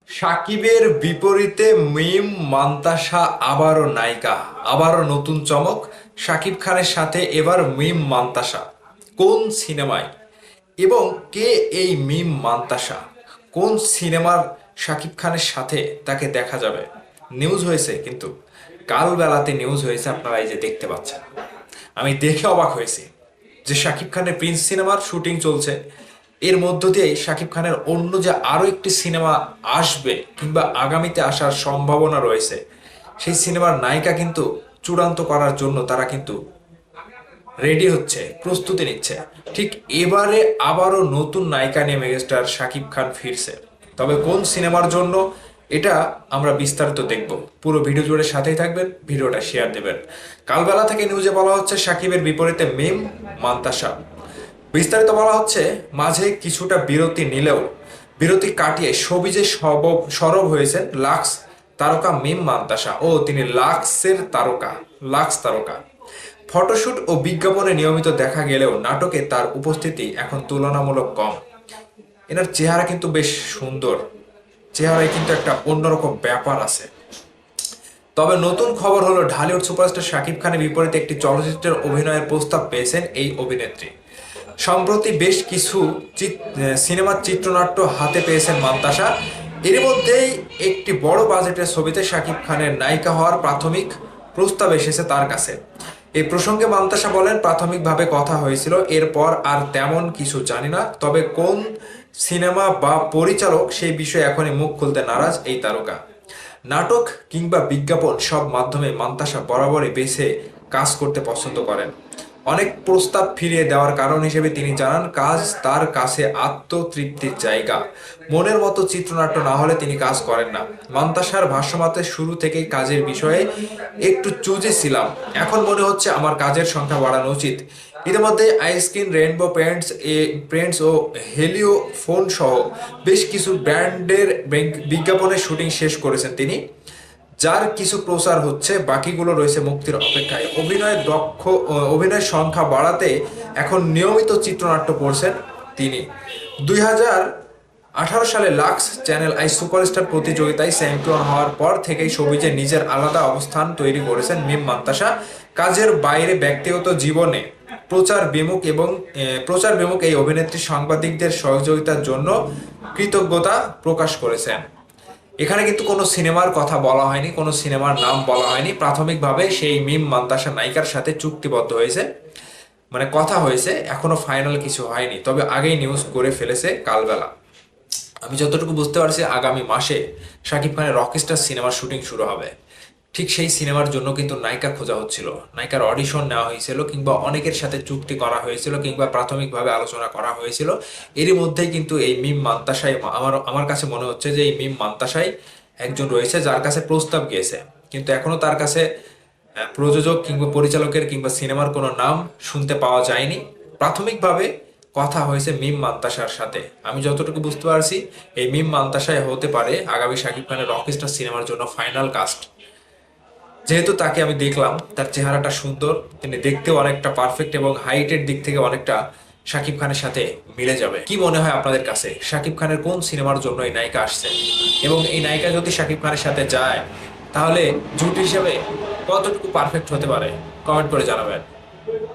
সাকিবের বিপরীতে মিম মান্তাসা আবারও নায়িকা, আবারও নতুন চমক। সাকিব খানের সাথে এবার মিম মান্তাসা কোন সিনেমায়, এবং কে এই মিম মান্তাসা, কোন সিনেমার সাকিব খানের সাথে তাকে দেখা যাবে? নিউজ হয়েছে, কিন্তু কাল বেলাতে নিউজ হয়েছে, আপনারা এই যে দেখতে পাচ্ছেন। আমি দেখে অবাক হয়েছি যে সাকিব খানের প্রিন্স সিনেমার শুটিং চলছে, এর মধ্য দিয়ে সাকিব খানের অন্য যে আরো একটি সিনেমা আসবে কিংবা আগামীতে আসার সম্ভাবনা রয়েছে, সেই সিনেমার নায়িকা কিন্তু চূড়ান্ত করার জন্য তারা কিন্তু রেডি হচ্ছে, প্রস্তুতি নিচ্ছে। ঠিক এবারে আবারও নতুন নায়িকা নিয়ে মেগাস্টার শাকিব খান ফিরছে। তবে কোন সিনেমার জন্য, এটা আমরা বিস্তারিত দেখব। পুরো ভিডিও জুড়ে সাথেই থাকবেন, ভিডিওটা শেয়ার দেবেন। কালবেলা থেকে নিউজে বলা হচ্ছে সাকিবের বিপরীতে মিম মান্তাসা। বিস্তারিত বলা হচ্ছে, মাঝে কিছুটা বিরতি নিলেও বিরতি কাটিয়ে সবিজে সরব হয়েছেন লাক্স তারকা মিম মান্তাসা। ও তিনি লাক্সের তারকা, লাক্স তারকা। ফটোশুট ও বিজ্ঞাপনে নিয়মিত দেখা গেলেও নাটকে তার উপস্থিতি এখন তুলনামূলক কম। এনার চেহারা কিন্তু বেশ সুন্দর, চেহারায় কিন্তু একটা অন্যরকম ব্যাপার আছে। তবে নতুন খবর হলো, ঢালিউড সুপারস্টার শাকিব খানের বিপরীতে একটি চলচ্চিত্রের অভিনয়ের প্রস্তাব পেয়েছেন এই অভিনেত্রী। সম্প্রতি বেশ কিছু সিনেমার চিত্রনাট্য হাতে পেয়েছেন মান্তাসা। এর মধ্যেই একটি বড় বাজেটের ছবিতে শাকিব খানের নায়িকা হওয়ার প্রাথমিক প্রস্তাব এসেছে তার কাছে। এই প্রসঙ্গে মান্তাসা বলেন, প্রাথমিকভাবে কথা হয়েছিল, এরপর আর তেমন কিছু জানি না। তবে কোন সিনেমা বা পরিচালক সেই বিষয়ে এখনই মুখ খুলতে নারাজ এই তারকা। নাটক কিংবা বিজ্ঞাপন সব মাধ্যমে মান্তাসা বরাবরই বেছে কাজ করতে পছন্দ করেন। অনেক প্রস্তাব ফিরিয়ে দেওয়ার কারণ হিসেবে তিনি জানান, কাজ তার কাছে আত্মতৃপ্তির জায়গা। মনের মতো চিত্রনাট্য না হলে তিনি কাজ করেন না। মান্তাসার ভাষ্যমতে, শুরু থেকেই কাজের বিষয়ে একটু চুজে ছিলাম, এখন মনে হচ্ছে আমার কাজের সংখ্যা বাড়ানো উচিত। ইতিমধ্যে আইস্কিন, রেইনবো পেন্টস ও হেলিও ফোন সহ বেশ কিছু ব্র্যান্ডের বিজ্ঞাপনের শুটিং শেষ করেছেন তিনি, যার কিছু প্রচার হচ্ছে, বাকিগুলো রয়েছে মুক্তির অপেক্ষায়। অভিনয়ের সংখ্যা বাড়াতে এখন নিয়মিত চিত্রনাট্য পড়ছেন তিনি। 2018 সালে লাক্স চ্যানেল আই সুপারস্টার প্রতিযোগিতায় চ্যাম্পিয়ন হওয়ার পর থেকেই সবিজে নিজের আলাদা অবস্থান তৈরি করেছেন মিম মান্তাসা। কাজের বাইরে ব্যক্তিগত জীবনে প্রচার বিমুখ এই অভিনেত্রী সাংবাদিকদের সহযোগিতার জন্য কৃতজ্ঞতা প্রকাশ করেছেন। এখানে কিন্তু কোনো সিনেমার কথা বলা হয়নি, কোনো সিনেমার নাম বলা হয়নি। প্রাথমিকভাবে সেই মিম মান্তাসা নায়িকার সাথে চুক্তিবদ্ধ হয়েছে, মানে কথা হয়েছে, এখনো ফাইনাল কিছু হয়নি। তবে আগেই নিউজ করে ফেলেছে কালবেলা। আমি যতটুকু বুঝতে পারছি, আগামী মাসে শাকিব খানের রকস্টার সিনেমার শুটিং শুরু হবে। ঠিক সেই সিনেমার জন্য কিন্তু নায়িকা খোঁজা হচ্ছিল, নায়িকার অডিশন নেওয়া হয়েছিল, কিংবা অনেকের সাথে চুক্তি করা হয়েছিল, কিংবা প্রাথমিকভাবে আলোচনা করা হয়েছিল। এরই মধ্যেই কিন্তু এই মিম মান্তাসাই, আমার কাছে মনে হচ্ছে যে এই মিম মান্তাসাই একজন রয়েছে যার কাছে প্রস্তাব গিয়েছে, কিন্তু এখনো তার কাছে প্রযোজক কিংবা পরিচালকের কিংবা সিনেমার কোনো নাম শুনতে পাওয়া যায়নি। প্রাথমিকভাবে কথা হয়েছে মিম মান্তাসার সাথে। আমি যতটুকু বুঝতে পারছি, এই মিম মান্তাসাই হতে পারে আগামী শাকিব খানের রকস্টার সিনেমার জন্য ফাইনাল কাস্ট। যেহেতু তাকে আমি দেখলাম, তার চেহারাটা সুন্দর, তিনি দেখতেও অনেকটা পারফেক্ট এবং হাইটের দিক থেকে অনেকটা শাকিব খানের সাথে মিলে যাবে। কি মনে হয় আপনাদের কাছে, শাকিব খানের কোন সিনেমার জন্য এই নায়িকা আসছে, এবং এই নায়িকা যদি শাকিব খানের সাথে যায়, তাহলে জুটি হিসেবে কতটুকু পারফেক্ট হতে পারে? কমেন্ট করে জানাবেন।